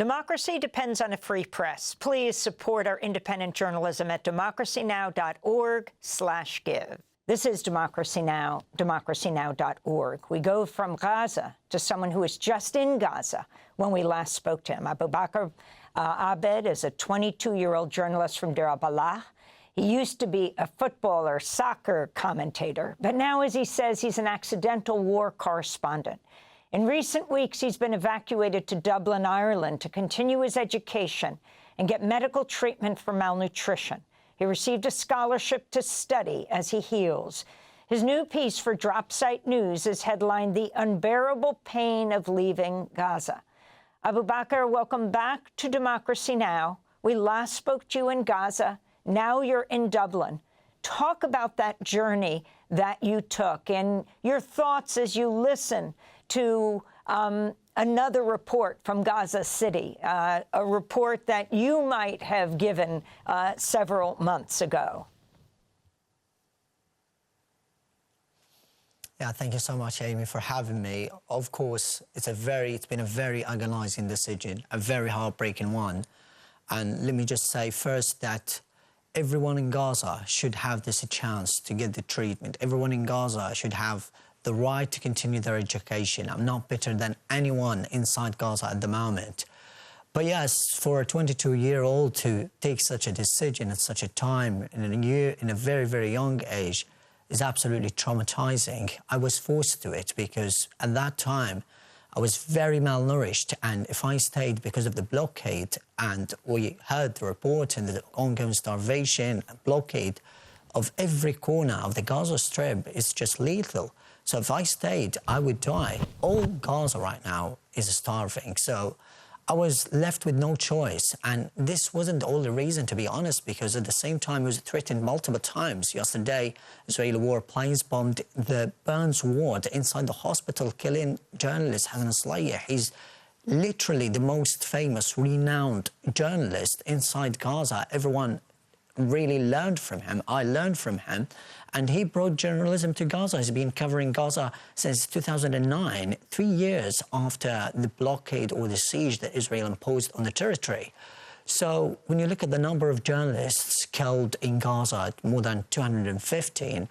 Democracy depends on a free press. Please support our independent journalism at democracynow.org/give. This is Democracy Now!, democracynow.org. We go from Gaza to someone who was just in Gaza when we last spoke to him. Abubaker Abed is a 22-year-old journalist from Deir al-Balah. He used to be a football or soccer commentator, but now, as he says, he's an accidental war correspondent. In recent weeks, he's been evacuated to Dublin, Ireland, to continue his education and get medical treatment for malnutrition. He received a scholarship to study as he heals. His new piece for Dropsite News is headlined "The Unbearable Pain of Leaving Gaza." Abubaker, welcome back to Democracy Now! We last spoke to you in Gaza. Now you're in Dublin. Talk about that journey that you took and your thoughts as you listen to another report from Gaza City, a report that you might have given several months ago. Yeah, thank you so much, Amy, for having me. Of course, it's been a very agonizing decision, a very heartbreaking one. And let me just say first that everyone in Gaza should have this chance to get the treatment. Everyone in Gaza should have the right to continue their education. I'm not better than anyone inside Gaza at the moment. But yes, for a 22-year-old to take such a decision at such a time, in a very, very young age, is absolutely traumatizing. I was forced to it because at that time, I was very malnourished, and if I stayed because of the blockade, and we heard the report and the ongoing starvation and blockade of every corner of the Gaza Strip, is just lethal. So if I stayed, I would die. All Gaza right now is starving. So I was left with no choice. And this wasn't the only reason, to be honest, because at the same time, it was threatened multiple times. Yesterday, Israeli warplanes bombed the burns ward inside the hospital, killing journalist Hassan Slayeh. He's literally the most famous, renowned journalist inside Gaza. Everyone really learned from him. I learned from him. And he brought journalism to Gaza. He's been covering Gaza since 2009, 3 years after the blockade or the siege that Israel imposed on the territory. So when you look at the number of journalists killed in Gaza, more than 215,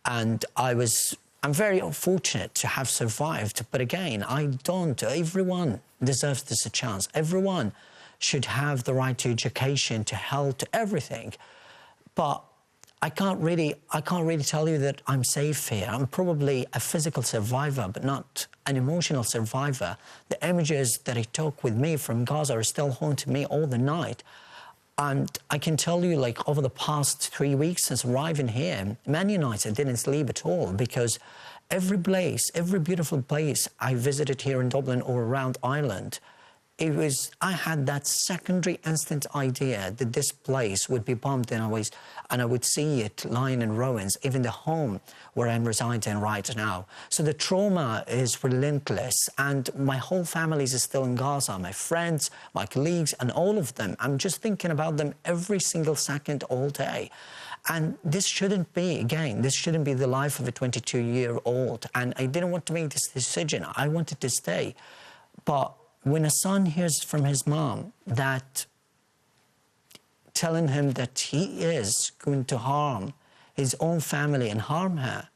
and I'm very fortunate to have survived. But again, everyone deserves this chance. Everyone should have the right to education, to health, to everything. But I can't really tell you that I'm safe here. I'm probably a physical survivor, but not an emotional survivor. The images that I took with me from Gaza are still haunting me all the night. And I can tell you, like, over the past 3 weeks since arriving here, many nights I didn't sleep at all, because every beautiful place I visited here in Dublin or around Ireland, I had that secondary instant idea that this place would be bombed, and I would see it lying in ruins, even the home where I'm residing right now. So the trauma is relentless, and my whole family is still in Gaza, my friends, my colleagues, and all of them. I'm just thinking about them every single second, all day. And this shouldn't be the life of a 22-year-old. And I didn't want to make this decision. I wanted to stay. But when a son hears from his mom that telling him that he is going to harm his own family and harm her,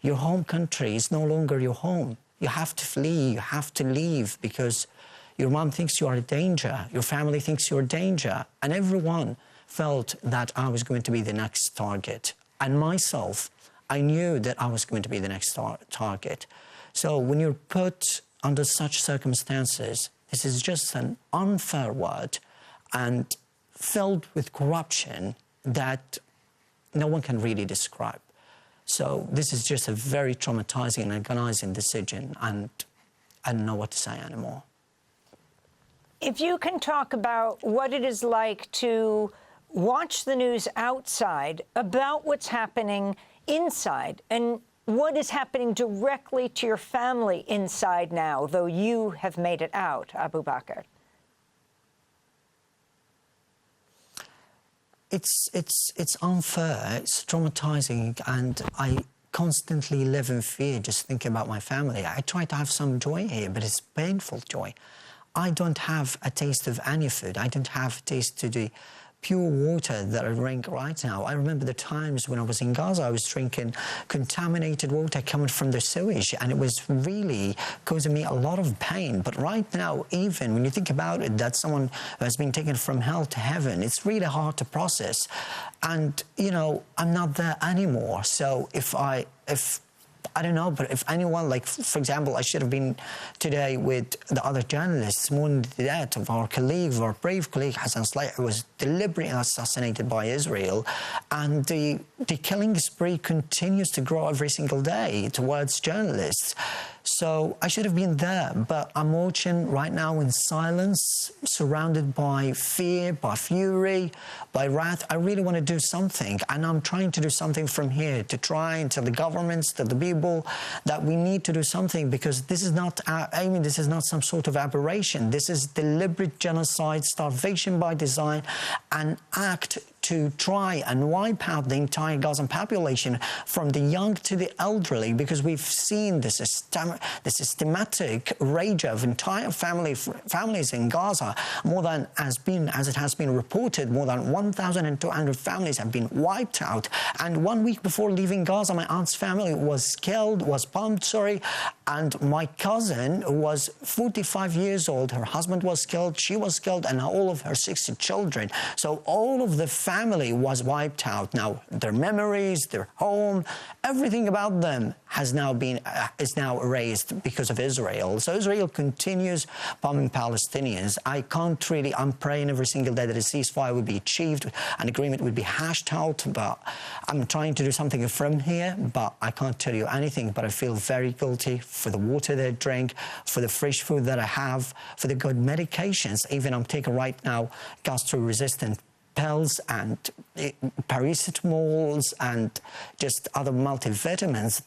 your home country is no longer your home. You have to flee, you have to leave, because your mom thinks you are a danger, your family thinks you're a danger, and everyone felt that I was going to be the next target. And myself, I knew that I was going to be the next target. So when you're put under such circumstances, this is just an unfair word and filled with corruption that no one can really describe. So this is just a very traumatizing and agonizing decision, and I don't know what to say anymore. If you can talk about what it is like to watch the news outside about what's happening inside, and what is happening directly to your family inside now, though you have made it out, Abubaker? It's unfair, it's traumatizing, and I constantly live in fear just thinking about my family. I try to have some joy here, but it's painful joy. I don't have a taste of any food. I don't have a taste to the pure water that I drink right now. I remember the times when I was in Gaza, I was drinking contaminated water coming from the sewage, and it was really causing me a lot of pain. But right now, even when you think about it, that someone has been taken from hell to heaven, it's really hard to process. And, you know, I'm not there anymore. So if I don't know, but if anyone, like, for example, I should have been today with the other journalists mourning the death of our colleague, our brave colleague, Hassan Slayh, who was deliberately assassinated by Israel. And the killing spree continues to grow every single day towards journalists. So I should have been there, but I'm watching right now in silence, surrounded by fear, by fury, by wrath. I really want to do something, and I'm trying to do something from here, to try and tell the governments, tell the people that we need to do something, because this is not, this is not some sort of aberration. This is deliberate genocide, starvation by design, an act to try and wipe out the entire Gazan population, from the young to the elderly, because we've seen the systematic rage of entire families in Gaza. More than as it has been reported, more than 1,200 families have been wiped out. And 1 week before leaving Gaza, my aunt's family was bombed, and my cousin, who was 45 years old, her husband was killed, she was killed, and all of her 60 children. So all of the family was wiped out. Now, their memories, their home, everything about them is now erased because of Israel. So Israel continues bombing Palestinians. I'm praying every single day that a ceasefire would be achieved, an agreement would be hashed out, but I'm trying to do something from here, but I can't tell you anything. But I feel very guilty for the water that I drink, for the fresh food that I have, for the good medications. Even I'm taking right now gastro-resistant pills and paracetamols and just other multivitamins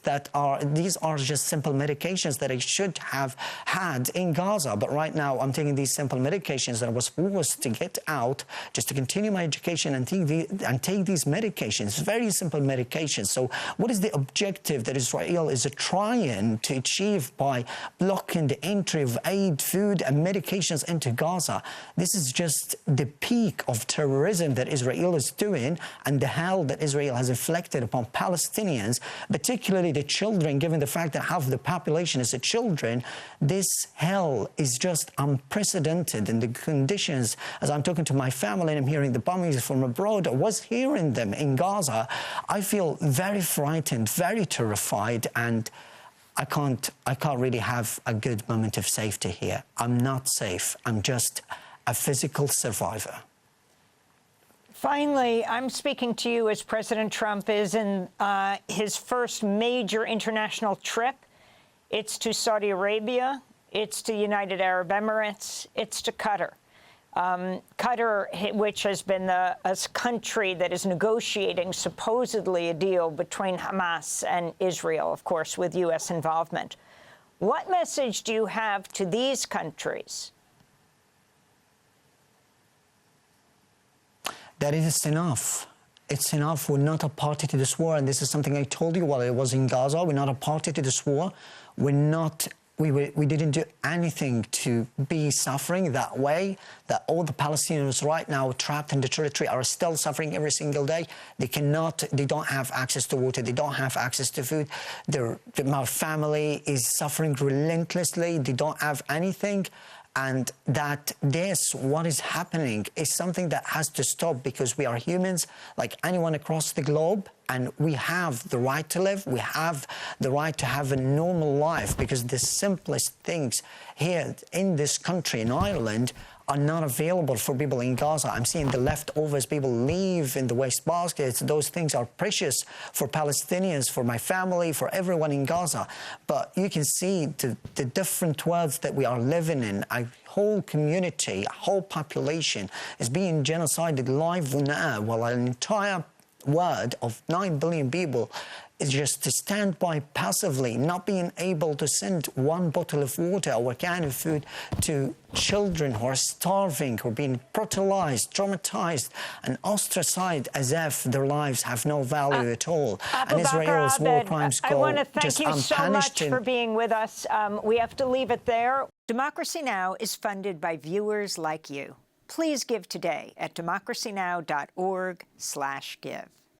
these are just simple medications that I should have had in Gaza. But right now I'm taking these simple medications that I was forced to get out just to continue my education and take these medications, very simple medications. So what is the objective that Israel is trying to achieve by blocking the entry of aid, food and medications into Gaza? This is just the peak of terrorism that Israel is doing, and the hell that Israel has inflicted upon Palestinians, particularly the children, given the fact that half of the population is the children. This hell is just unprecedented in the conditions. As I'm talking to my family and I'm hearing the bombings from abroad, I was hearing them in Gaza, I feel very frightened, very terrified, and I can't really have a good moment of safety here. I'm not safe. I'm just a physical survivor. Finally, I'm speaking to you as President Trump is in his first major international trip. It's to Saudi Arabia, it's to United Arab Emirates, it's to Qatar. Qatar, which has been a country that is negotiating supposedly a deal between Hamas and Israel, of course, with U.S. involvement. What message do you have to these countries? That it is enough. It's enough. We're not a party to this war. And this is something I told you while I was in Gaza. We're not a party to this war. We didn't do anything to be suffering that way, that all the Palestinians right now trapped in the territory are still suffering every single day. They don't have access to water. They don't have access to food. My family is suffering relentlessly. They don't have anything. And what is happening is something that has to stop, because we are humans like anyone across the globe, and we have the right to live. We have the right to have a normal life, because the simplest things here in this country, in Ireland, are not available for people in Gaza. I'm seeing the leftovers people leave in the waste baskets. Those things are precious for Palestinians, for my family, for everyone in Gaza. But you can see the different worlds that we are living in. A whole community, a whole population is being genocided live now, while an entire word of 9 billion people is just to stand by passively, not being able to send one bottle of water or a can of food to children who are starving, who are being brutalized, traumatized, and ostracized as if their lives have no value at all. And Israel's war crimes go I want to just thank you so unpunished. much for being with us. We have to leave it there. Democracy Now! Is funded by viewers like you. Please give today at democracynow.org/give.